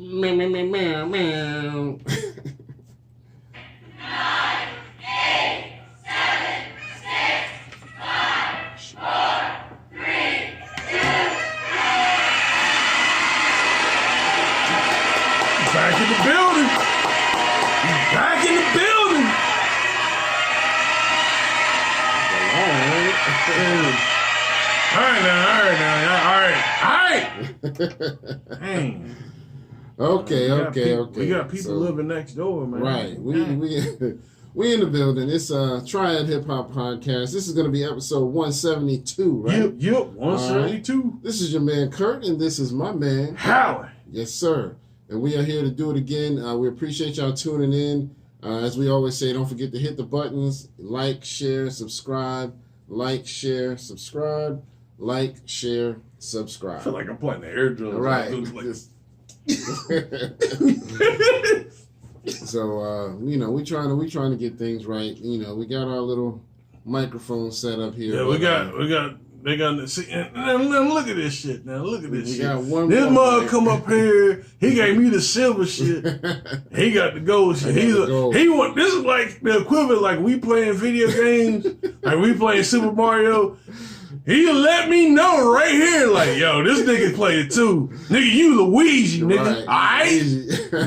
Meow, meow, meow, meow, meow. 9, 8, 7, 6, 5, 4, 3, 2. Back in the building. Back in the building. All right. Dang. Okay. We got people living next door, man. Right. We in the building. It's Triad Hip Hop Podcast. This is going to be episode 172, right? Yep. 172. Right. This is your man Kurt, and this is my man Howie. Yes, sir. And we are here to do it again. We appreciate y'all tuning in. As we always say, don't forget to hit the buttons, like, share, subscribe, like, share, subscribe, like, share, subscribe. I feel like I'm playing the air drums. Right. So we trying to get things right. We got our little microphone set up here. Yeah, they got see, and look at this shit now. Look at this shit. This mug come up here. He gave me the silver shit. He got the gold shit. This is like the equivalent, like we playing video games, like we playing Super Mario. He let me know right here, like, yo, this nigga played too. Nigga, you Luigi, nigga. Right. All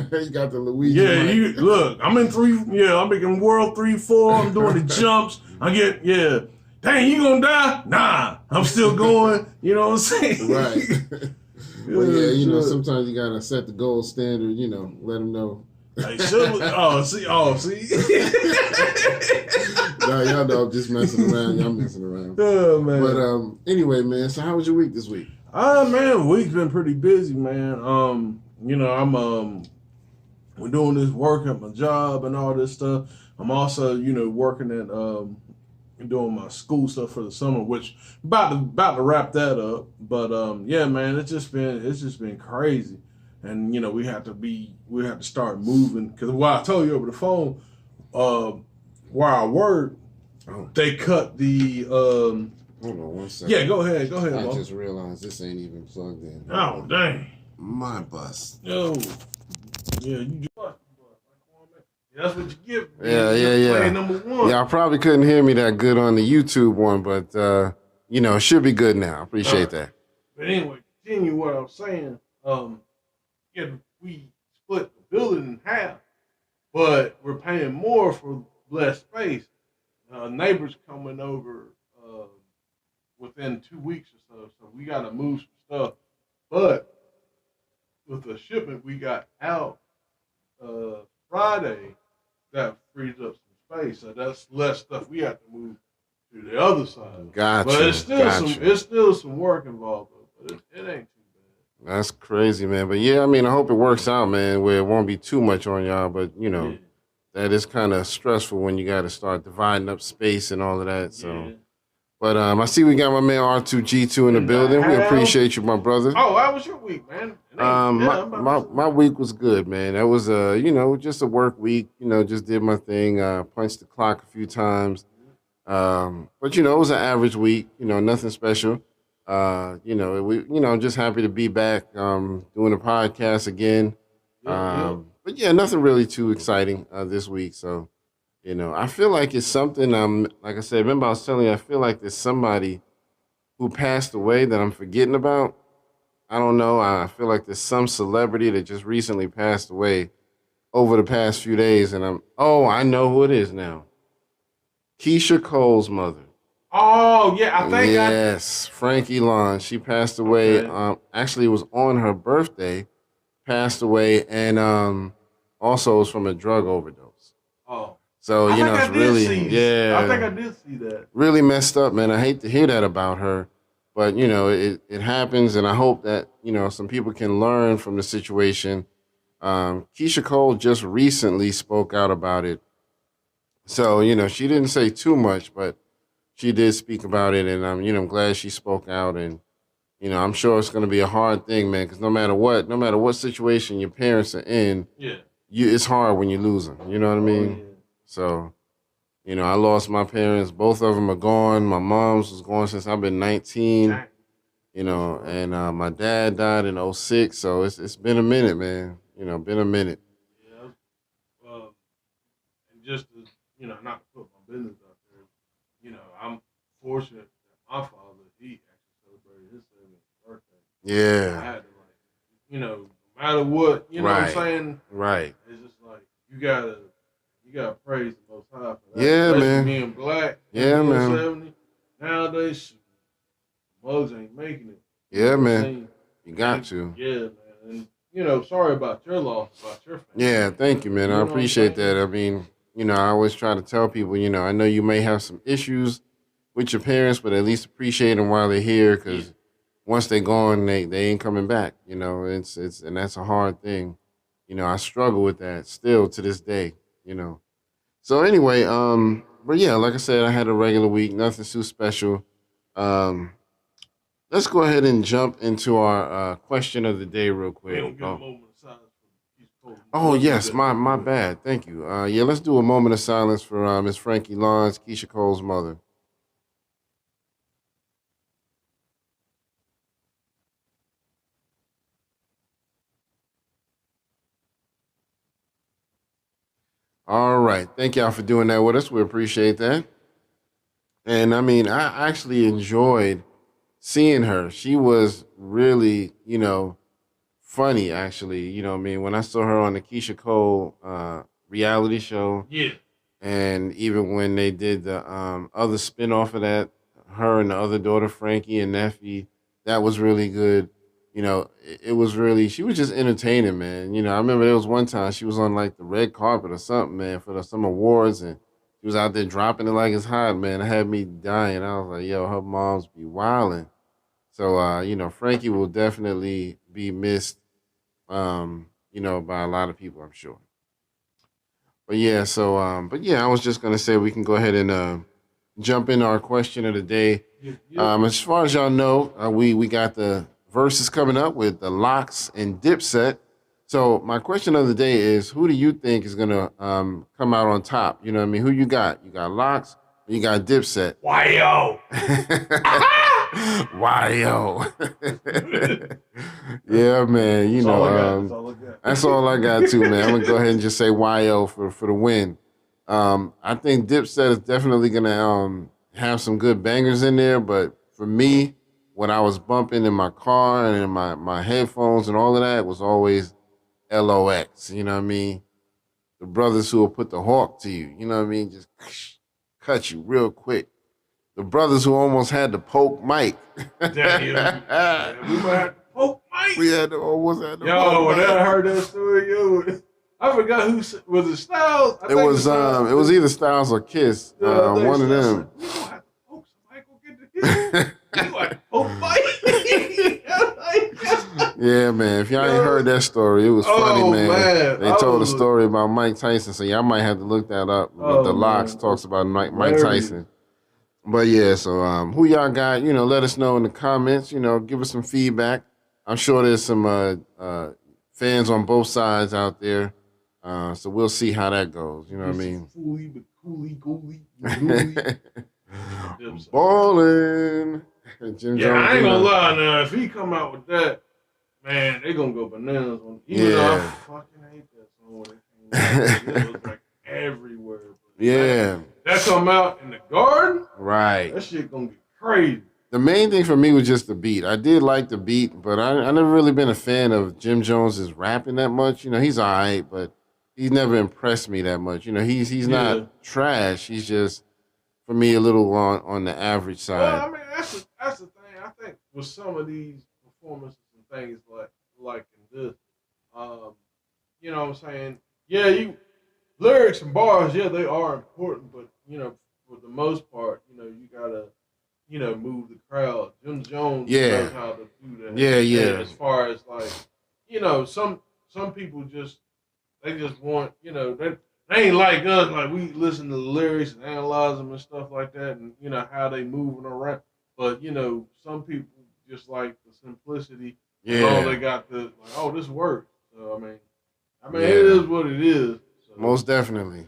right? You got the Luigi. Yeah, look, I'm in 3, I'm making World 3-4. I'm doing the jumps. Dang, you gonna die? Nah, I'm still going. You know what I'm saying? Right. Well, sometimes you gotta set the gold standard, let them know. Like, see. No, y'all know I'm just messing around. Y'all messing around. Oh, man. But anyway, man, so how was your week this week? Man, week's been pretty busy, man. We're doing this work at my job and all this stuff. I'm also, working at doing my school stuff for the summer, which about to wrap that up. But man, it's just been crazy. And we have to start moving, because while I told you over the phone, where I work, they cut the hold on one second. Yeah, go ahead. I just realized this ain't even plugged in. Oh, dang. My bus. Yo. Yeah, you just that's what you give. Yeah. Play number 1. Y'all probably couldn't hear me that good on the YouTube one, but it should be good now. I appreciate that. But anyway, continue what I was saying. We split the building in half, but we're paying more for less space. Neighbors coming over within 2 weeks or so we got to move some stuff. But with the shipment we got out Friday, that frees up some space. So that's less stuff we have to move to the other side. Gotcha. But it's still some work involved, though. But it ain't too bad. That's crazy, man. But yeah, I hope it works out, man, where it won't be too much on y'all. But that is kind of stressful when you got to start dividing up space and all of that. So. Yeah. But I see we got my man R2G2 in the building. We appreciate you, my brother. Oh, how was your week, man? My week was good, man. That was just a work week. Just did my thing. Punched the clock a few times. But it was an average week. Nothing special. Just happy to be back doing a podcast again. But yeah, nothing really too exciting this week. So. I feel like it's something, like I said, remember I was telling you, I feel like there's somebody who passed away that I'm forgetting about. I don't know. I feel like there's some celebrity that just recently passed away over the past few days. And I know who it is now. Keisha Cole's mother. Oh, yeah, I think Yes, Frankie Lawn. She passed away. Okay. Actually, it was on her birthday, passed away, and also it was from a drug overdose. Oh. So, it's really, I think I did see that. Really messed up, man. I hate to hear that about her, but, it happens, and I hope that, some people can learn from the situation. Keisha Cole just recently spoke out about it. So, she didn't say too much, but she did speak about it, and, I'm glad she spoke out, and, I'm sure it's going to be a hard thing, man, because no matter what situation your parents are in, it's hard when you lose them, you know what I mean? Yeah. So, I lost my parents. Both of them are gone. My mom's was gone since I've been 19, and my dad died in 2006. So it's been a minute, man. Been a minute. Yeah, and just to, not to put my business out there, I'm fortunate that my father, he actually celebrated his 70th birthday. I Yeah. had to, like, no matter what, what I'm Right. saying? Right. It's just like, you gotta praise the Most High for that, Yeah, especially man. being black, him Yeah, being man. 70. Nowadays, mugs ain't making it. You know Yeah, what I'm man. saying? You got And to. yeah, man. And sorry about your loss, about your family. Yeah, thank you, man. I You know what I'm appreciate that. saying? I mean, I always try to tell people, I know you may have some issues with your parents, but at least appreciate them while they're here, Yeah. because once they're gone, they ain't coming back. It's and that's a hard thing. I struggle with that still to this day. You know. So anyway, but yeah, like I said, I had a regular week, nothing too special. Um, let's go ahead and jump into our question of the day real We quick. don't get a moment of silence for East Coast. Oh Let's do yes, that. my Let's my do it. bad. Thank you. Yeah, let's do a moment of silence for Miss Frankie Lawrence, Keisha Cole's mother. All right, thank y'all for doing that with us. We appreciate that. And I mean, I actually enjoyed seeing her. She was really, funny. Actually, what I mean, when I saw her on the Keisha Cole reality show, Yeah. and even when they did the other spinoff of that, her and the other daughter, Frankie and Neffy, that was really good. It was really, she was just entertaining, man. I remember there was one time she was on like the red carpet or something, man, for some awards, and she was out there dropping it like it's hot, man. It had me dying. I was like, yo, her mom's be wilding. So, Frankie will definitely be missed, by a lot of people, I'm sure. But yeah, but yeah, I was just gonna say we can go ahead and jump into our question of the day. Yep. As far as y'all know, we got the verses coming up with the Locks and Dipset. So my question of the day is, who do you think is gonna come out on top? You know what I mean? Who you got? You got Locks, or you got Dipset. Why yo? Why yo? Yeah, man. That's all I got. That's all I got. That's all I got too, man. I'm gonna go ahead and just say YO for the win. I think Dipset is definitely gonna have some good bangers in there, but for me, what I was bumping in my car and in my headphones and all of that was always LOX. You know what I mean? The brothers who will put the hawk to you. You know what I mean? Just cut you real quick. The brothers who almost had to poke Mike. Damn. Yeah, we might have to poke Mike. We had to almost had to Yo, poke when Mike. I heard that story, I forgot who was it. Styles. I It think was Styles. it was either Styles or Kiss. Yeah, I think One of Styles them. said, we gonna have to poke somebody. Go get the hit. We gonna have to poke Mike. Yeah, man. If y'all ain't heard that story, it was funny, man. They told a story about Mike Tyson, so y'all might have to look that up. The Locks Man, talks about Mike hilarious. Tyson. But yeah, so who y'all got? Let us know in the comments. Give us some feedback. I'm sure there's some fans on both sides out there. So we'll see how that goes. You know what I mean? Fooly, but cooly. Ballin'. Jim Yeah, Jones. I ain't gonna lie now. If he come out with that, man, they gonna go bananas on. Even though I fucking hate that song when it came out. It was like everywhere. Yeah. That come out in the garden, Right. that shit gonna get crazy. The main thing for me was just the beat. I did like the beat, but I never really been a fan of Jim Jones's rapping that much. He's all right, but he's never impressed me that much. He's not trash. He's just, for me, a little on the average side. Well, I mean, that's the thing. I think with some of these performances and things like in this, you know what I'm saying? Yeah, lyrics and bars, yeah, they are important, but for the most part, you gotta move the crowd. Jim Jones knows how to do that. Yeah. As far as like, some people they just want, they ain't like us. Like we listen to the lyrics and analyze them and stuff like that, and how they moving around. But some people just like the simplicity. Yeah. All they got to like, oh, this works. So it is what it is. So, Most definitely.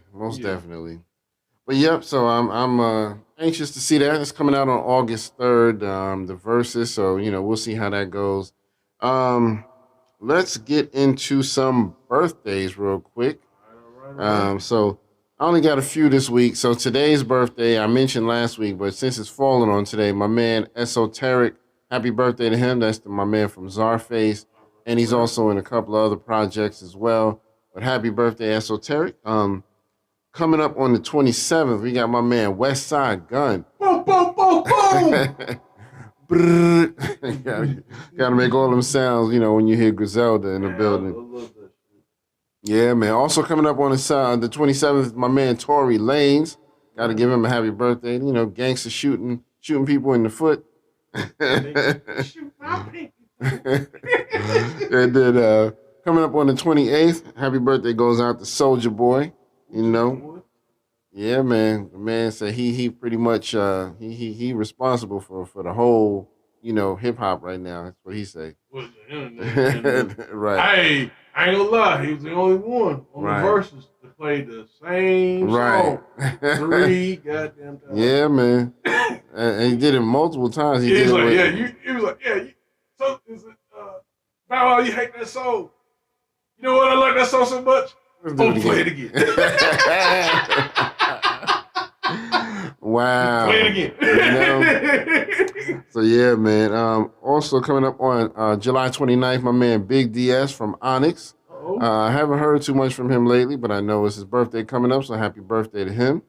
But yep, so I'm anxious to see that. It's coming out on August 3rd, the verses. So we'll see how that goes. let's get into some birthdays real quick. All right. So I only got a few this week. So today's birthday, I mentioned last week, but since it's falling on today, my man Esoteric, happy birthday to him. That's my man from Czarface. And he's also in a couple of other projects as well. But happy birthday, Esoteric. Coming up on the 27th, we got my man West Side Gun. Boom, boom, boom, boom. gotta make all them sounds, when you hear Griselda in the building. I love that shit. Yeah, man. Also coming up on the 27th, my man Tory Lanez. Got to give him a happy birthday. Gangster shooting people in the foot. Shoot my pinky. And then coming up on the 28th, happy birthday goes out to Soldier Boy. Yeah, man. The man said he pretty much he responsible for the whole hip hop right now. That's what he say. Right. Hey, I ain't gonna lie, he was the only one on the verses to play the same song 3 goddamn times. Yeah, man. And he did it multiple times. He was like, so is it Bow Wow, you hate that song? You know what? I like that song so much. Play it again. Wow. Play it again. So yeah, man. Also coming up on July 29th, my man Big DS from Onyx. I haven't heard too much from him lately, but I know it's his birthday coming up, so happy birthday to him.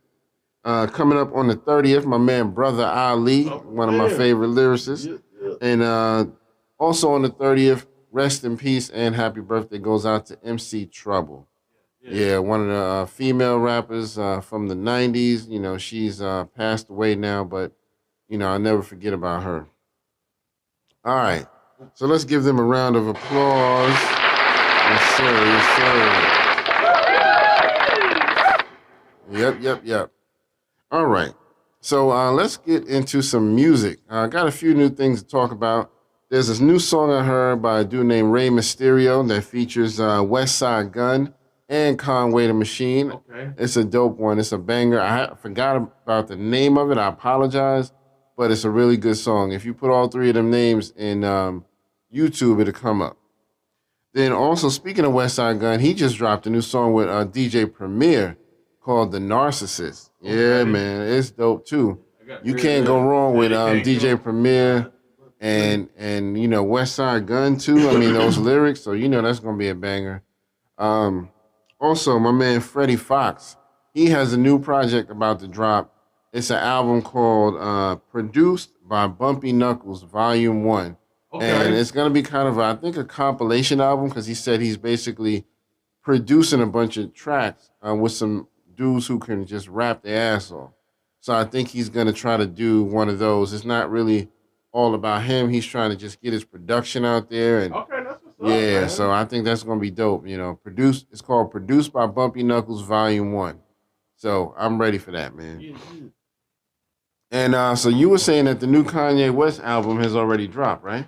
Coming up on the 30th, my man Brother Ali, one of my favorite lyricists. And also on the 30th, rest in peace and happy birthday goes out to MC Trouble. Yeah, one of the female rappers from the 90s. She's passed away now, but, I'll never forget about her. All right. So let's give them a round of applause. Yes, sir. Yes, sir. Yep. All right. So let's get into some music. I got a few new things to talk about. There's this new song I heard by a dude named Rey Mysterio that features West Side Gun and Conway the Machine. Okay. It's a dope one. It's a banger. I forgot about the name of it. I apologize, but it's a really good song. If you put all three of them names in YouTube, it'll come up. Then also, speaking of West Side Gun, he just dropped a new song with DJ Premier called The Narcissist. Yeah, man. It's dope, too. You can't go wrong with DJ Premier and West Side Gun, too. I mean, those lyrics, so that's going to be a banger. Also, my man Freddie Fox, he has a new project about to drop. It's an album called Produced by Bumpy Knuckles, Volume 1. Okay. And it's going to be kind of, I think, a compilation album because he said he's basically producing a bunch of tracks with some dudes who can just rap their ass off. So I think he's going to try to do one of those. It's not really all about him. He's trying to just get his production out there. And okay, that's what's up, yeah, man. So I think that's going to be dope. It's called Produced by Bumpy Knuckles Volume 1. So I'm ready for that, man. Yeah. And so you were saying that the new Kanye West album has already dropped, right?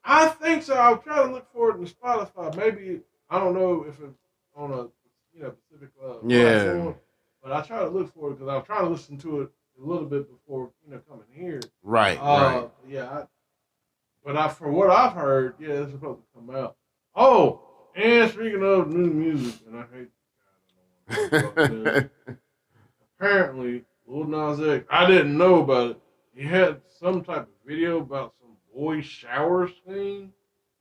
I think so. I'll try to look for it in Spotify. Maybe, I don't know if it's on a specific platform, but I try to look for it because I'm trying to listen to it a little bit before coming here. Right. Right. Yeah. From what I've heard, it's supposed to come out. Oh, and speaking of new music, and I hate apparently Lil Nas X, I didn't know about it. He had some type of video about some boy shower scene.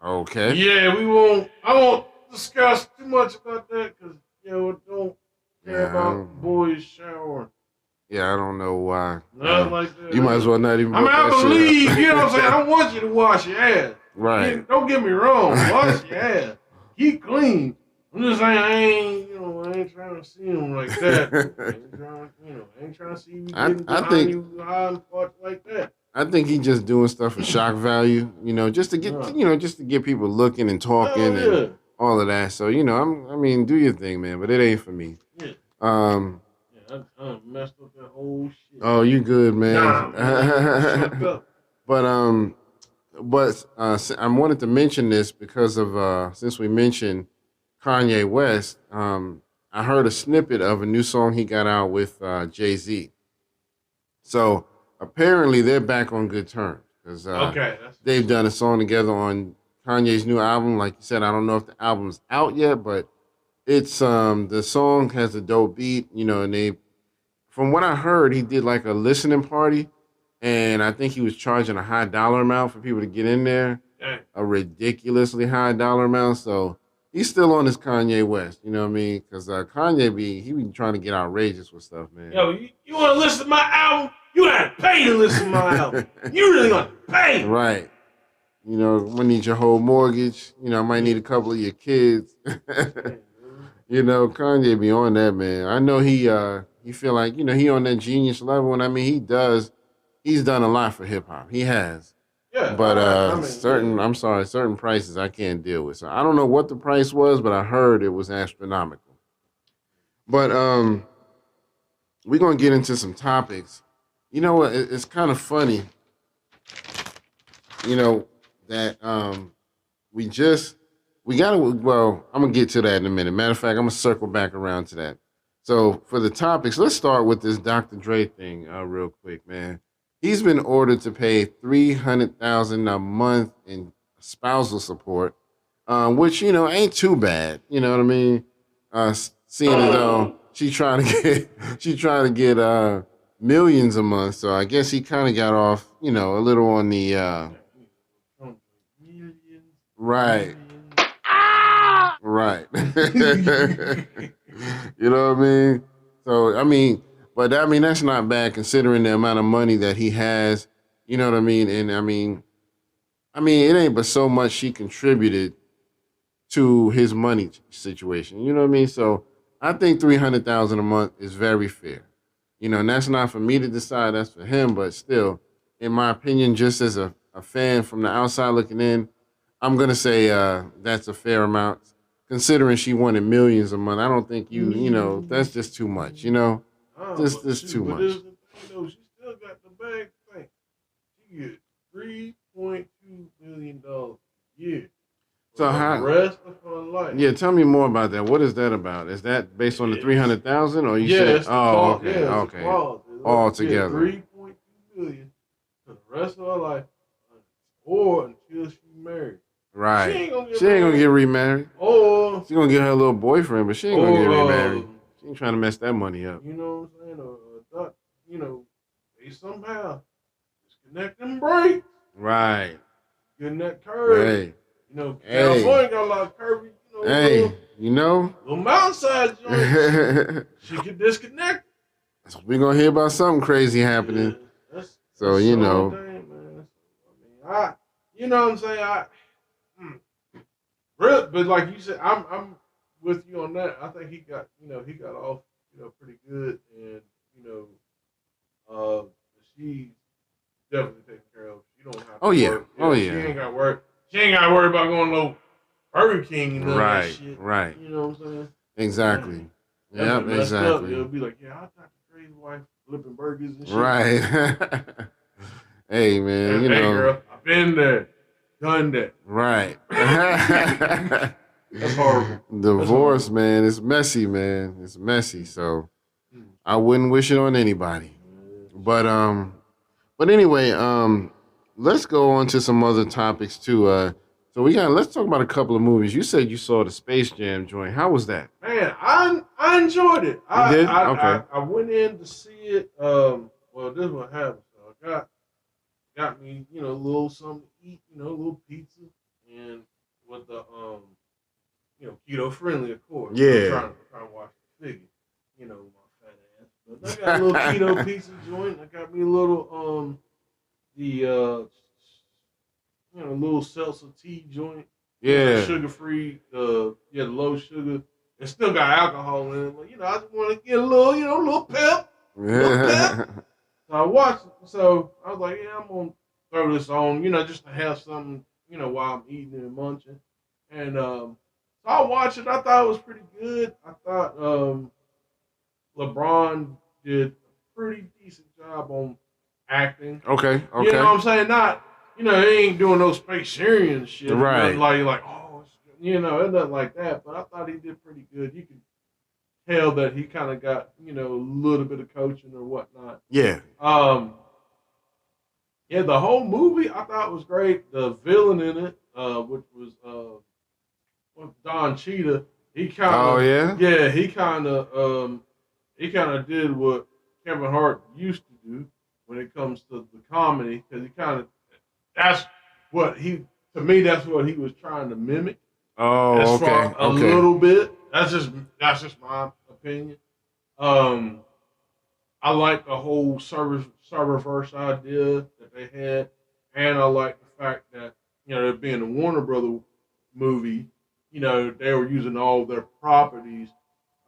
Okay. Yeah, I won't discuss too much about that because don't care about boys showering. Yeah, I don't know why. Nothing like that. You might as well not even. I believe, you know what I'm saying? I want you to wash your ass. Right. Don't get me wrong. Wash your ass. Keep clean. I'm just saying I ain't trying to see him like that. I ain't trying to see you getting behind you hiding parts like that. I think he's just doing stuff for shock value, just to get, just to get people looking and talking and all of that. So, do your thing, man, but it ain't for me. Yeah. I messed up that whole shit. Oh, you good, man. Nah, But I wanted to mention this because of since we mentioned Kanye West, I heard a snippet of a new song he got out with Jay-Z. So apparently they're back on good terms because they've done a song together on Kanye's new album. Like you said, I don't know if the album's out yet, but it's the song has a dope beat, and they from what I heard, he did like a listening party, and I think he was charging a high dollar amount for people to get in there, Dang. a ridiculously high dollar amount. So he's still on his Kanye West, you know what I mean? Because Kanye he be trying to get outrageous with stuff, man. Yo, you want to listen to my album? You gotta pay to listen to my album. You really gonna pay? Right. Might need your whole mortgage. Might need a couple of your kids. Kanye be on that, man. I know he feel like, he on that genius level, and I mean he's done a lot for hip hop. He has. Yeah. But certain certain prices I can't deal with. So I don't know what the price was, but I heard it was astronomical. But we're gonna get into some topics. You know what? It's kind of funny, that we gotta. Well, I'm gonna get to that in a minute. Matter of fact, I'm gonna circle back around to that. So for the topics, let's start with this Dr. Dre thing, real quick, man. He's been ordered to pay $300,000 a month in spousal support, which ain't too bad. You know what I mean? Seeing as though she trying to get millions a month, so I guess he kind of got off, a little on the right. Right. You know what I mean? So, that's not bad considering the amount of money that he has. You know what I mean? And it ain't but so much she contributed to his money situation. You know what I mean? So I think $300,000 a month is very fair. And that's not for me to decide, that's for him, but still, in my opinion, just as a fan from the outside looking in, I'm gonna say that's a fair amount. Considering she wanted millions a month, I don't think that's just too much, Just too much. She still got the bag thing. She get $3.2 million a year. So how the rest of her life. Yeah, tell me more about that. What is that about? Is that based on the 300,000 or you said okay. All together. $3.2 million for the rest of her life or until she married. Right. She ain't gonna get remarried. Or she's gonna get her little boyfriend, but she ain't gonna get remarried. She ain't trying to mess that money up. You know what I'm saying? They somehow disconnect them brakes. Right. Getting that curve. Hey. California got a lot of curvy, little mountainside joints. She could disconnect. So we're gonna hear about something crazy happening. Yeah, so Thing, man. You know what I'm saying? But like you said, I'm with you on that. I think he got off, pretty good, and she's definitely taken care of. She don't have to work. She ain't got to work. She ain't got to worry about going to no Burger King and that shit. Right. You know what I'm saying? Exactly. Yep, exactly. It'll be like, I got the crazy wife flipping burgers and shit. Right. Hey, man, hey, girl, I've been there. Done that. Right. That's horrible. Divorce, man, it's messy, man. It's messy. So I wouldn't wish it on anybody. But anyway, let's go on to some other topics too. So let's talk about a couple of movies. You said you saw the Space Jam joint. How was that? Man, I enjoyed it. You did? Okay. I went in to see it. Well, this is what happened. So I got me, a little something to eat, a little pizza, and with the keto friendly, of course. Yeah. I'm trying to watch the figure, my fat ass. But I got a little keto pizza joint. I got me a little little seltzer tea joint. Yeah. Sugar free. The low sugar. It still got alcohol in it, but I just want to get a little, little pep. Little pep. So I watched it. So I was like, I'm gonna throw this on, just to have something, while I'm eating and munching. And so I watched it. I thought it was pretty good. I thought LeBron did a pretty decent job on acting. Okay. You know what I'm saying? Not, he ain't doing no space Syrian shit. Right. Like, it's nothing like that. But I thought he did pretty good. You could tell that he kind of got, a little bit of coaching or whatnot. Yeah. The whole movie I thought was great. The villain in it, which was Don Cheetah. He kind Oh of, yeah. yeah, he kind of did what Kevin Hart used to do when it comes to the comedy, because he kind of, that's what he, to me, that's what he was trying to mimic Oh, as okay, far a okay. little bit. That's just my opinion. Um, I like the whole server first idea that they had, and I like the fact that it being a Warner Brother movie, they were using all their properties,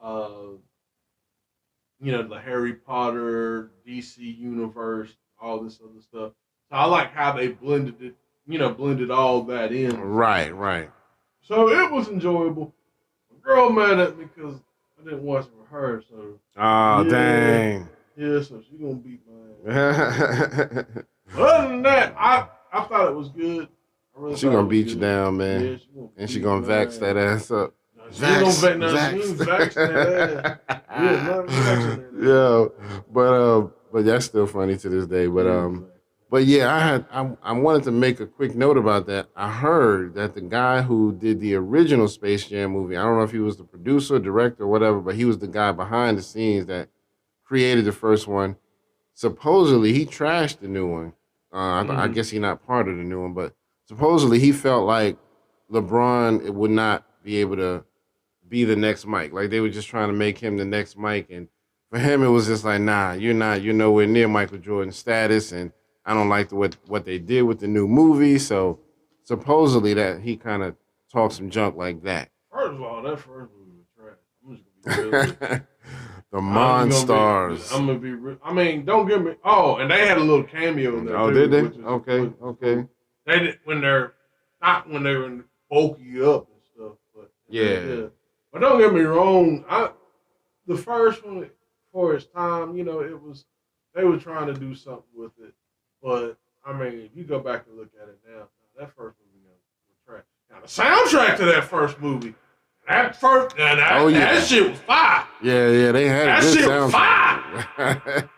uh, the Harry Potter, DC universe, all this other stuff. So I like how they blended it, blended all that in. Right, right. So it was enjoyable. My girl mad at me because I didn't watch it with her, so Oh, yeah, dang. yeah. So she gonna beat my ass. She But other than that, I thought it was good. I really thought it gonna was beat you good. down, Yeah, man. she gonna And she beat gonna my vax that ass. ass up. No, she ain't gonna Vax, vax. No, she ain't vaxing that ass. Yeah, not vaxing yeah, that but that's still funny to this day. ass. Yeah, exactly. But yeah, I wanted to make a quick note about that. I heard that the guy who did the original Space Jam movie, I don't know if he was the producer, director, or whatever, but he was the guy behind the scenes that created the first one. Supposedly, he trashed the new one. I Mm-hmm. guess he's not part of the new one, but supposedly he felt like LeBron would not be able to be the next Mike. Like they were just trying to make him the next Mike, and for him it was just like, nah, you're not. You're nowhere near Michael Jordan's status, and I don't like what they did with the new movie. So supposedly that he kind of talked some junk like that. First of all, that first movie was trash. I'm just gonna be real with you. The I'm just gonna be. Monstars. I'm gonna be. I mean, don't get me. Oh, and they had a little cameo in there Oh, did too, they? which is Okay, okay. cool. They did when they're not when they were bulky up and stuff, but Yeah. yeah. But don't get me wrong. The first one for its time, it was they were trying to do something with it, but I mean, if you go back and look at it now, that first movie was trash. Now the soundtrack to that first movie, Oh that yeah. shit was fire. Yeah, they had a That good shit was fire. soundtrack.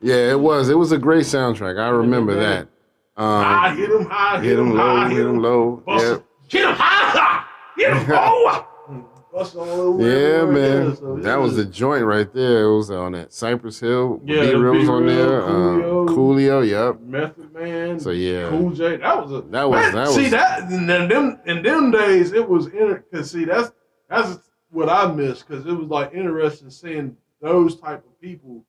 Yeah, it was. It was a great soundtrack. I remember that. High, hit him high, Hit him low, hit hit him him, low. bust him, hit him high, hit him low. Bust all over Yeah, everywhere. Yeah, man. so That was yeah. the joint right there. It was on that Cypress Hill. Yeah, B the Real Be was on Real, there. Coolio, Coolio, yep. Method So Man, yeah, Cool J. That was a that was man. that See was that in them days it was because see that's what I missed because it was like interesting seeing those type of people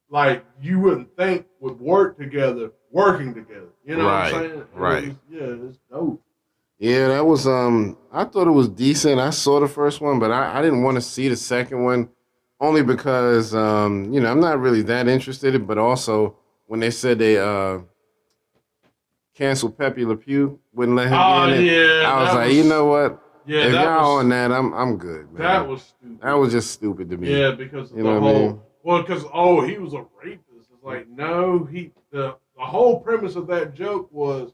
like you wouldn't think would work together, working together. You know what I'm right, saying? right. It's dope. Yeah, that was I thought it was decent. I saw the first one, but I didn't want to see the second one only because I'm not really that interested, but also when they said they canceled Pepe Le Pew, wouldn't let him be Oh in it. yeah, I was that like, you was know what? yeah, If that y'all was on that, I'm good, that man. was That stupid. was just stupid to me. Yeah, because of You the know what I mean? whole because he was a rapist. It's like no, the whole premise of that joke was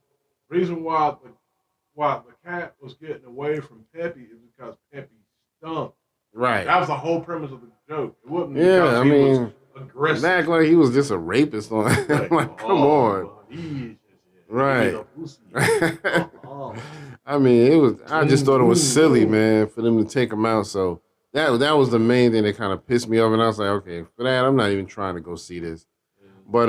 reason why the cat was getting away from Pepe is because Pepe stunk. Right. That was the whole premise of the joke. It wasn't Yeah, because I he was mean, aggressive. act like he was just a rapist on Like, like, come on. he ate Right. a pussy. I mean, it was. I just Boom, thought it was boom, silly, boom. man, for them to take him out. So that was the main thing that kind of pissed me off, and I was like, okay, for that, I'm not even trying to go see this. But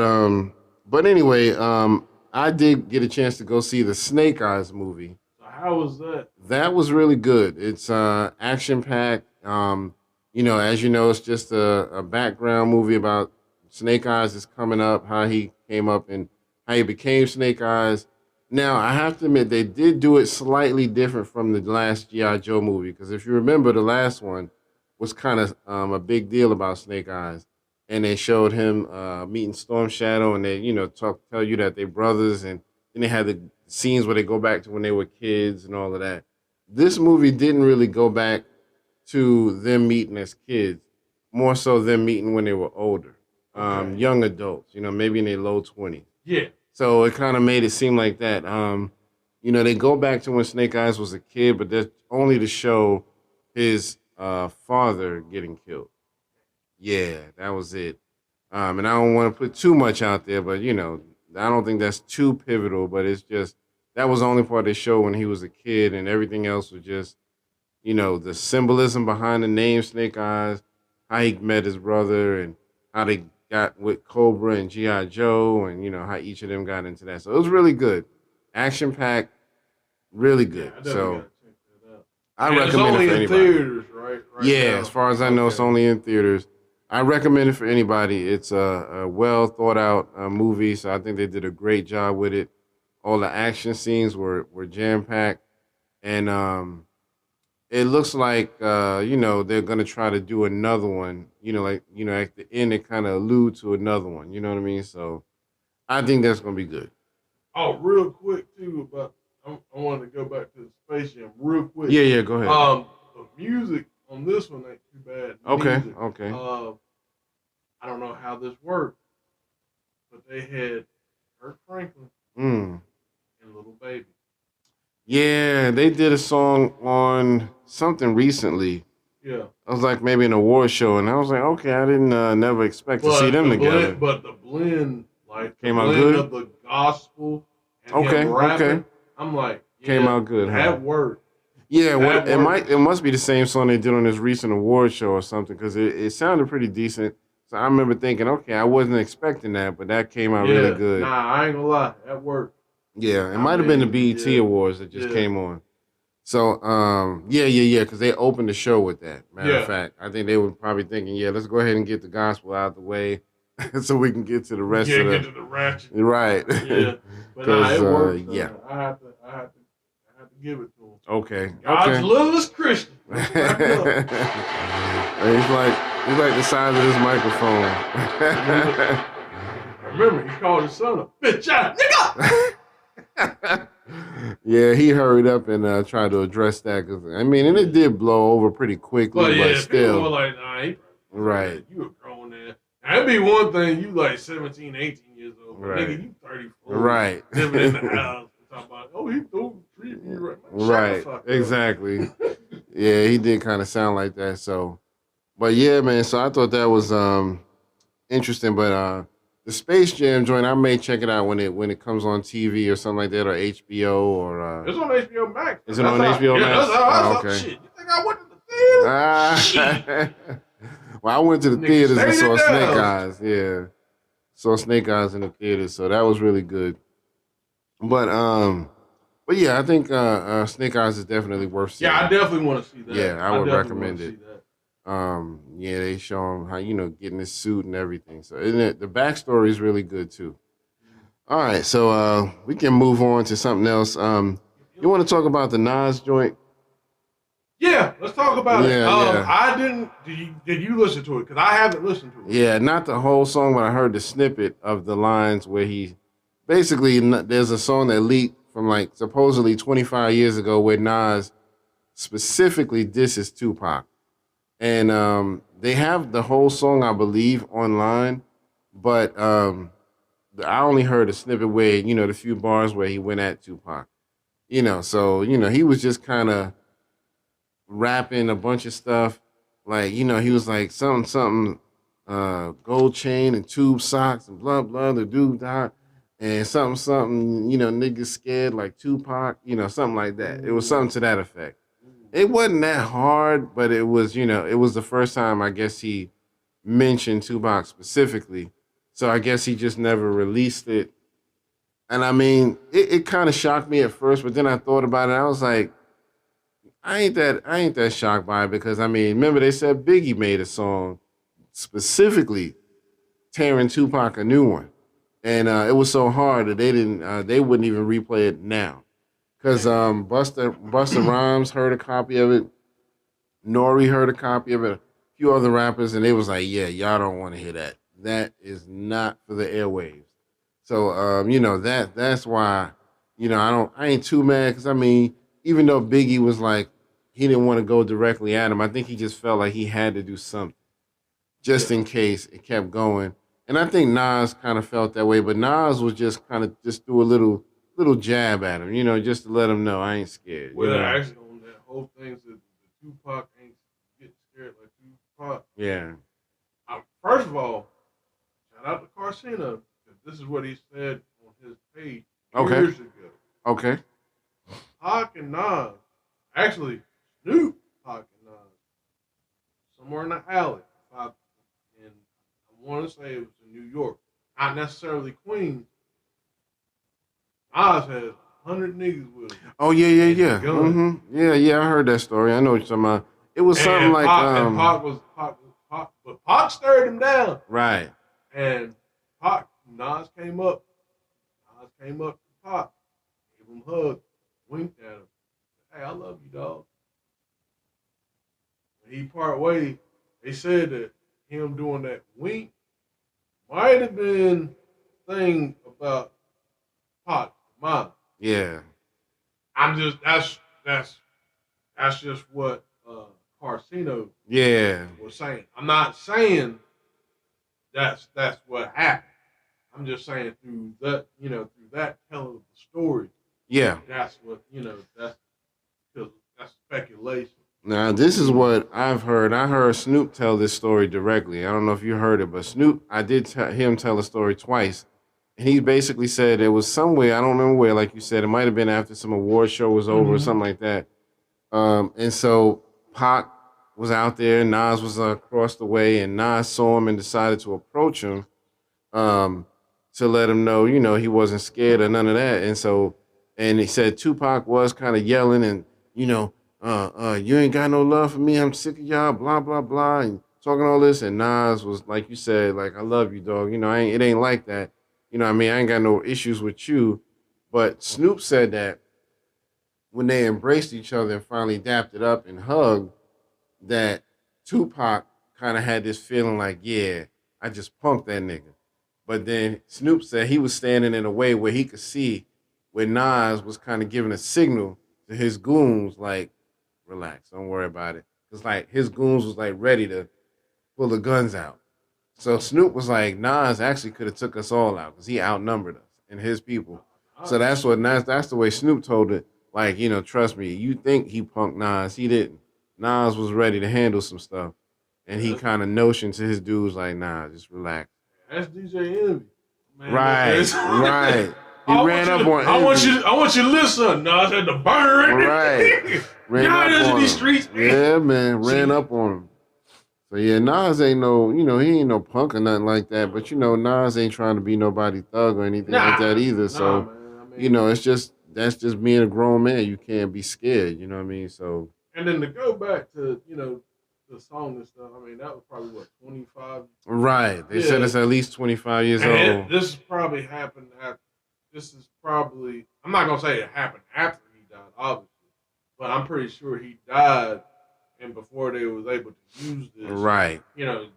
anyway, I did get a chance to go see the Snake Eyes movie. So how was that? That was really good. It's action packed. As you know, it's just a background movie about Snake Eyes is coming up, how he came up and how he became Snake Eyes. Now, I have to admit, they did do it slightly different from the last G.I. Joe movie, because if you remember, the last one was kind of a big deal about Snake Eyes. And they showed him meeting Storm Shadow, and they, tell you that they're brothers, and then they had the scenes where they go back to when they were kids and all of that. This movie didn't really go back to them meeting as kids, more so them meeting when they were older, Okay. young adults, maybe in their low 20s. Yeah. So it kind of made it seem like that. They go back to when Snake Eyes was a kid, but that's only to show his father getting killed. Yeah, that was it. And I don't want to put too much out there, but I don't think that's too pivotal. But it's just that was the only part they showed when he was a kid, and everything else was just the symbolism behind the name Snake Eyes, how he met his brother, and how they got with Cobra and GI Joe, and how each of them got into that. So it was really good, action packed, really Yeah, good. I definitely So gotta check that out. I And it's recommend it only for in anybody. theaters, right? Right Yeah, as now. far as I know, it's Okay. only in theaters. I recommend it for anybody. It's a well thought out movie, so I think they did a great job with it. All the action scenes were jam packed, and it looks like they're gonna try to do another one. Like at the end, it kind of allude to another one. You know what I mean? So I think that's gonna be good. Oh, real quick too about I wanted to go back to the Space Jam real quick. Yeah, yeah. Go ahead. The music on this one ain't too bad. The Okay, music. okay. I don't know how this worked, but they had Kurt Franklin Mm. and Little Baby. Yeah, they did a song on something recently. Yeah. I was like maybe an award show, and I was like, okay, I didn't never expect to see them together. But the blend, like the Came out blend good. of the gospel and him Okay, okay. rapping, I'm like, Came yeah, out good, huh? that worked. Yeah, what That worked. it must be the same song they did on this recent award show or something because it sounded pretty decent. So I remember thinking, okay, I wasn't expecting that, but that came out really Yeah, good. nah, I ain't gonna lie, that worked. Yeah, it I might have been the mean, BET yeah, Awards that just yeah, came on. So yeah, because they opened the show with that. Matter of yeah. fact, I think they were probably thinking, yeah, let's go ahead and get the gospel out of the way, so we can get to the rest of Can't get the to the ratchet. right. Yeah, but nah, Because it works. yeah, I have to give it to him. okay, God's okay. littlest Christian. he's Let's wrap it up. like the size of this microphone. Remember, he called his son a bitch ass nigga. Yeah, he hurried up and tried to address that because I mean, and it did blow over pretty quickly, But but yeah, people were still, like, nah, he right, you a grown man. That'd be one thing, you like 17, 18 years old. But right, nigga, you 34. right, Living in the house. Talking about, oh, he don't treat me right. Man, shut the right, fuck exactly. up. Yeah, he did kind of sound like that. So, but yeah, man. So I thought that was interesting. But the Space Jam joint, I may check it out when it comes on TV or something like that, or HBO or It's on HBO Max. is it on HBO Yeah, Max? that's how Oh, I saw okay. shit. You think I went to the theater? Shit. Well, I went to the Nigga theaters and stayed saw at the Snake house. Eyes. Yeah, saw Snake Eyes in the theaters, so that was really good. But but yeah, I think Snake Eyes is definitely worth Yeah, I seeing. definitely want to see that. Yeah, I I would definitely want recommend to it. see that. Yeah, they show him how getting his suit and everything. So isn't it, the backstory is really good too. All right, so we can move on to something else. You want to talk about the Nas joint? Yeah, let's talk about it. Yeah, yeah, I didn't. Did you listen to it? Because I haven't listened to it. yeah. Not the whole song, but I heard the snippet of the lines where he basically there's a song that leaked from like supposedly 25 years ago where Nas specifically disses Tupac. And they have the whole song, I believe, online, but I only heard a snippet where the few bars where he went at Tupac. So he was just kind of rapping a bunch of stuff, like he was like something, gold chain and tube socks and blah blah the dude died. And something, niggas scared like Tupac, something like that. It was something to that effect. It wasn't that hard, but it was, it was the first time I guess he mentioned Tupac specifically. So I guess he just never released it. And I mean, it kind of shocked me at first, but then I thought about it. I was like, I ain't that shocked by it because I mean, remember they said Biggie made a song specifically tearing Tupac a new one, and it was so hard that they wouldn't even replay it now because Busta Rhymes heard a copy of it. Nori heard a copy of it, a few other rappers, and they was like, "Yeah, y'all don't want to hear that. That is not for the airwaves." So, that's why, I ain't too mad because I mean, even though Biggie was like, he didn't want to go directly at him. I think he just felt like he had to do something just Yeah. in case it kept going. And I think Nas kind of felt that way, but Nas was just kind of just do a little jab at him, just to let him know I ain't scared, Well, actually, on that whole thing, said the Tupac ain't getting scared like Tupac. Yeah. First of all, shout out to Carcina. This is what he said on his page Okay. years ago. Okay. Pac and Nas, actually Snoop, Pac and Nas, somewhere in the alley. And I want to say it was in New York, not necessarily Queens. Nas has 100 niggas with him Oh yeah, yeah, and a yeah. gun. Yeah, yeah. I heard that story. I know what you're talking about. It was something And like Pac, but Pac stirred him down. right. And Pac, Nas came up to Pac, gave him a hug, winked at him. Hey, I love you, dog. When he part way, they said that him doing that wink might have been thing about Pac, mine. Yeah. I'm just that's just what Carcino Yeah. was saying. I'm not saying that's what happened. I'm just saying through that telling of the story, Yeah. that's what that's because that's speculation. Now this is what I've heard. I heard Snoop tell this story directly. I don't know if you heard it, but Snoop, I did hear him tell a story twice. And he basically said it was somewhere, I don't remember where, like you said, it might have been after some award show was over or Mm-hmm. something like that. And so Pac was out there, Nas was across the way, and Nas saw him and decided to approach him um, to let him know, he wasn't scared or none of that. And so, and he said Tupac was kind of yelling and, you ain't got no love for me. I'm sick of y'all, blah, blah, blah, and talking all this. And Nas was, like you said, like, I love you, dog. It ain't like that. What I mean? I ain't got no issues with you. But Snoop said that when they embraced each other and finally dapped it up and hugged, that Tupac kind of had this feeling like, yeah, I just punked that nigga. But then Snoop said he was standing in a way where he could see where Nas was kind of giving a signal to his goons, like, relax, don't worry about it. Cause like his goons was like ready to pull the guns out. So Snoop was like, Nas actually could have took us all out because he outnumbered us and his people. So that's the way Snoop told it. Like, trust me, you think he punked Nas, he didn't. Nas was ready to handle some stuff. And he kind of notioned to his dudes like, nah, just relax. That's DJ Envy, man. Right. He ran up on Envy. I want you to listen. Nas had to burn. Right. Ran Y'all up is in on these him. streets, man. Yeah, man. Ran up on him. So yeah, Nas ain't no, he ain't no punk or nothing like that. But Nas ain't trying to be nobody thug or anything like that either. So, man. I mean, that's just being a grown man. You can't be scared. You know what I mean? So. And then to go back to the song and stuff. I mean, that was probably what 25. Right. They said it's at least 25 years old. This probably happened after. This is probably. I'm not gonna say it happened after he died, obviously, but I'm pretty sure he died and before they was able to use this. Right.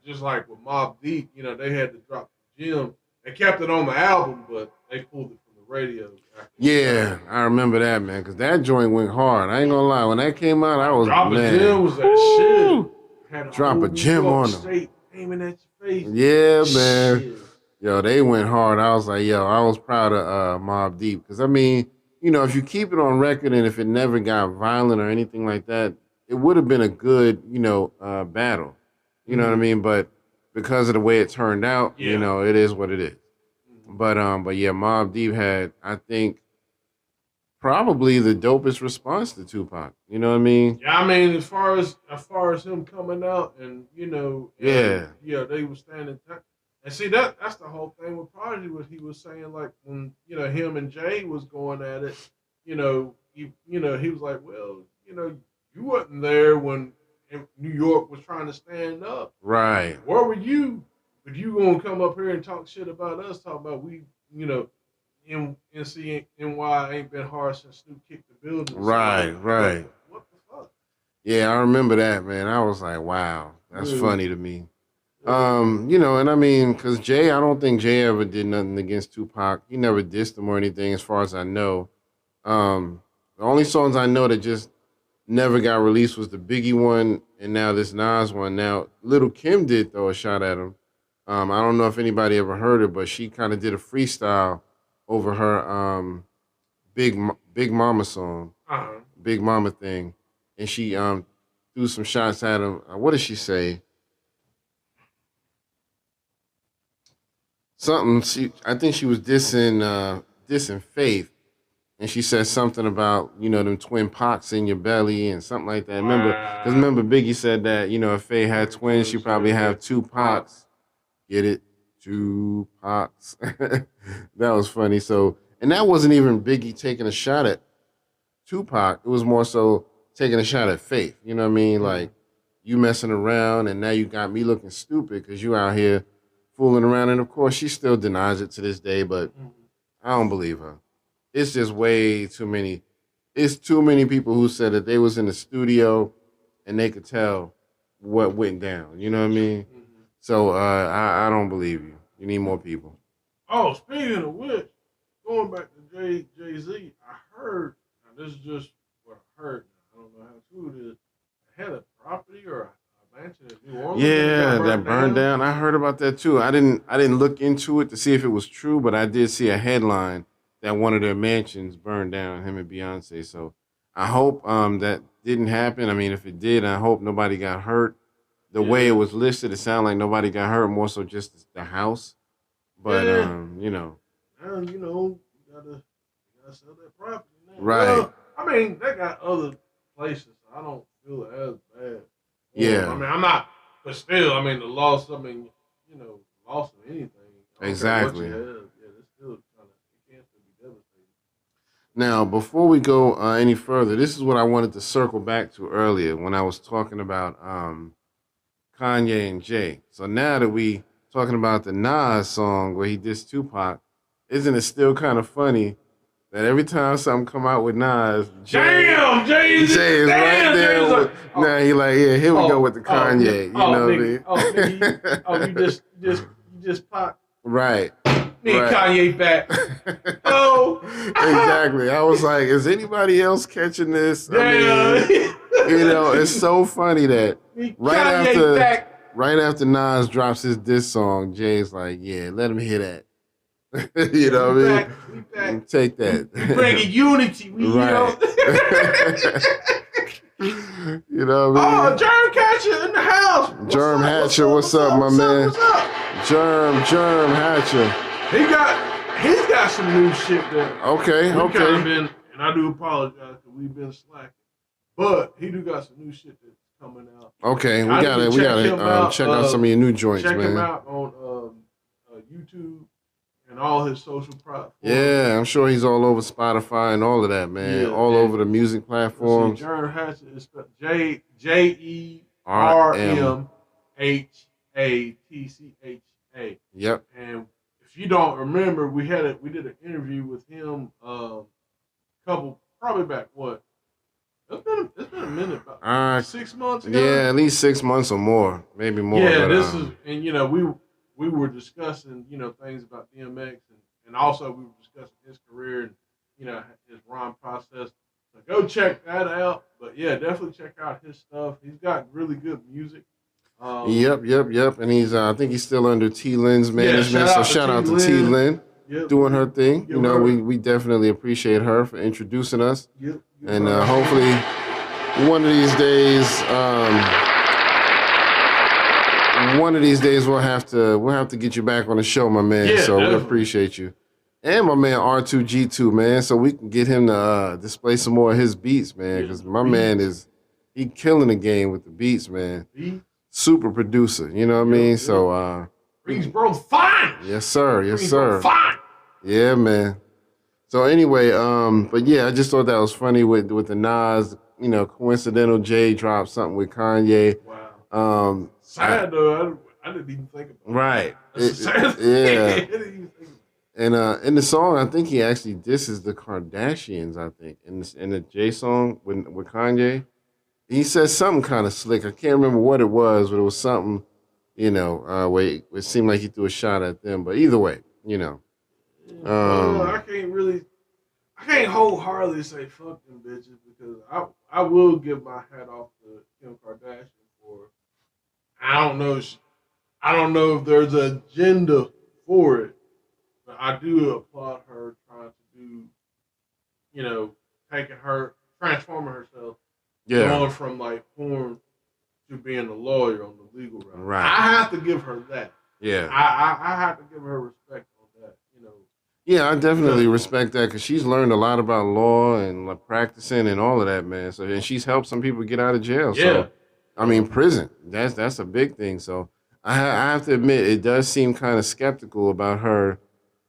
Just like with Mobb Deep, they had to drop the gem. They kept it on the album, but they pulled it from the radio. Yeah, I remember that, man, because that joint went hard. I ain't gonna lie. When that came out, I was Drop man. a gem was that shit. Had Drop a gem on them. State aiming at your face. Yeah, man. Shit. Yo, they went hard. I was like, I was proud of Mobb Deep because I mean, if you keep it on record and if it never got violent or anything like that, it would have been a good, battle. You know what I mean? But because of the way it turned out, it is what it is. But yeah, Mobb Deep had, I think, probably the dopest response to Tupac. You know what I mean? Yeah, I mean, as far as him coming out and they were standing. And see that's the whole thing with Prodigy. What he was saying, like when him and Jay was going at it, he was like, well, you wasn't there when New York was trying to stand up. Right. Where were you? But you gonna come up here and talk shit about us? Talk about we, NCNY ain't been hard since Snoop kicked the building. Right. What the fuck? Yeah, I remember that, man. I was like, wow, that's funny to me. And I mean, because Jay, I don't think Jay ever did nothing against Tupac. He never dissed him or anything, as far as I know. The only songs I know that just never got released was the Biggie one, and now this Nas one. Now, Little Kim did throw a shot at him. I don't know if anybody ever heard it, but she kind of did a freestyle over her Big Mama song, Big Mama thing, and she threw some shots at him. What did she say? Something. I think she was dissing Faith, and she said something about them twin pox in your belly and something like that. Because Wow. remember Biggie said that if Faye had twins, she probably have two pox. Get it? Two pox. That was funny. So, and that wasn't even Biggie taking a shot at Tupac. It was more so taking a shot at Faith. You know what I mean? Mhm. Like you messing around, and now you got me looking stupid because you out here fooling around. And of course, she still denies it to this day, but Mhm. I don't believe her. It's just way too many. It's too many people who said that they was in the studio and they could tell what went down. You know what I mean? Mhm. So I don't believe you. You need more people. Oh, speaking of which, going back to Jay Z, I heard. Now this is just what I heard. I don't know how true it is. I had a property or a mansion in New Orleans and it got Yeah, that burnt burned down. down. I heard about that too. I didn't look into it to see if it was true, but I did see a headline that one of their mansions burned down, him and Beyonce. So I hope that didn't happen. I mean, if it did, I hope nobody got hurt. The way it Yeah, was listed, it sounded like nobody got hurt, more so just the house. But yeah. And you gotta sell that property now. right. Well, I mean, they got other places. So I don't feel it as bad. Or I Yeah, mean, I'm not, but still, I mean, the loss. I mean, loss of anything. I don't care what you exactly. have. Yeah, it's still kind of it can still be devastating. Now, before we go any further, this is what I wanted to circle back to earlier when I was talking about Kanye and Jay. So now that we talking about the Nas song where he dissed Tupac, isn't it still kind of funny that every time something come out with Nas, Damn, Jay. Jay is right Damn, there Jay's like, with now he like, yeah, here we go with the yeah, Kanye. You know nigga, nigga, what I mean? you just pop Right. me and Right. Kanye back. Oh, Exactly. I was like, is anybody else catching this? I damn, mean, it's so funny that me right Kanye after back. right after Nas drops his diss song, Jay's like, yeah, let him hear that. You Yeah, know we what I back, we back. mean? Take We bringing that. unity. Right. You know what I Oh, mean? Germ Catcher in the house. What's Germ up? What's Hatcher, up? what's What's up, up? my What's up? man? What's up? Germ Hatcher. He's got some new shit that Okay, we kind of okay. been, and I do apologize because we've been slacking, but he do got some new shit that's coming out. Okay, I need to we check gotta him out. check out some of your new joints, Check him man. out on YouTube and all his social platforms. Yeah, I'm sure he's all over Spotify and all of that, man. Yeah, All over and the music let's see, platforms. Jern Hatchett is spelled RM. JerMHatcha. Yep. And if you don't remember, we did an interview with him couple probably back what? It's been a minute, about Uh, 6 months ago. yeah, at least 6 months or more, maybe more. Yeah, But this is, and we were discussing things about DMX, and also we were discussing his career and his rhyme process. So go check that out. But yeah, definitely check out his stuff. He's got really good music. yep. And he's I think he's still under T Lynn's Yeah, management. So shout out to T Lynn. Lynn Yep, doing her thing. give her. We definitely appreciate her for introducing us. Yep, And hopefully one of these days, we'll have to get you back on the show, my man. Yeah, So we definitely. appreciate you. And my man R2G2, man, so we can get him to display some more of his beats, man, because my man he killing the game with the beats, man. Super producer, you know what I mean? Yep. So Greensboro fine. yes, sir, yes, Greensboro sir. fine. Yeah, man. So anyway, but yeah, I just thought that was funny with the Nas, coincidental Jay dropped something with Kanye. Wow. Sad though. I didn't even think about Right. that. That's a sad Yeah. thing. I didn't even think about And in the song, I think he actually disses the Kardashians. I think in the Jay song with Kanye, he says something kind of slick. I can't remember what it was, but it was something, where it seemed like he threw a shot at them. But either way, I can't wholeheartedly say fuck them bitches because I will give my hat off to Kim Kardashian for I don't know if there's an agenda for it, but I do applaud her trying to do transforming herself, yeah, going from like porn to being a lawyer on the legal route. Right. I have to give her that. yeah, I have to give her respect on that. Yeah, I definitely Because respect that because she's learned a lot about law and like, practicing and all of that, man. So and she's helped some people get out of jail. yeah, So, I mean, prison. That's a big thing. So I have to admit, it does seem kind of skeptical about her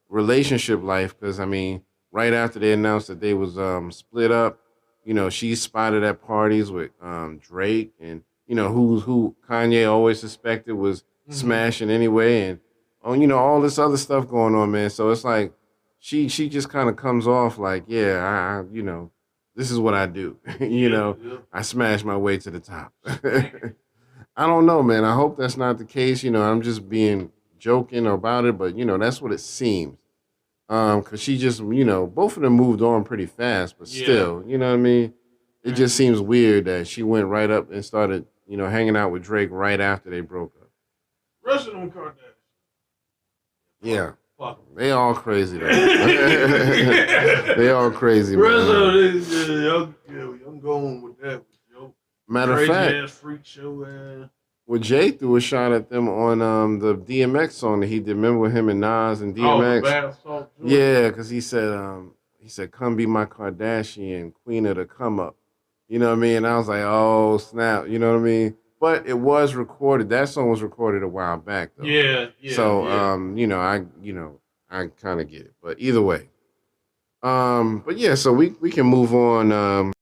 relationship life because I mean, right after they announced that they was split up, she's spotted at parties with Drake and who Kanye always suspected was hmm smashing anyway, and all this other stuff going on, man. So it's like she just kind of comes off like, yeah, I this is what I do. yeah, yeah. I smash my way to the top. I don't know, man. I hope that's not the case. I'm just being joking about it, but that's what it seems. Cause she just, both of them moved on pretty fast, but Yeah. still, you know what I mean? It just And seems weird that she went right up and started, hanging out with Drake right after they broke up. rest of them Kardashians, Yeah. fuck They all crazy though. They them. all crazy, Rest man. of this, I'm going with that. Yo, Matter of crazy fact, ass freak show ass. well, Jay threw a shot at them on the DMX song that he did. Remember with him and Nas and Oh, the DMX? bath salt joint. Yeah, because he said, "Come be my Kardashian, queen of the come up." You know what I mean? And I was like, "Oh snap!" You know what I mean? But it was recorded. That song was recorded a while back though. Yeah, yeah, So yeah. I kind of get it. But either way, but yeah. So we can move on.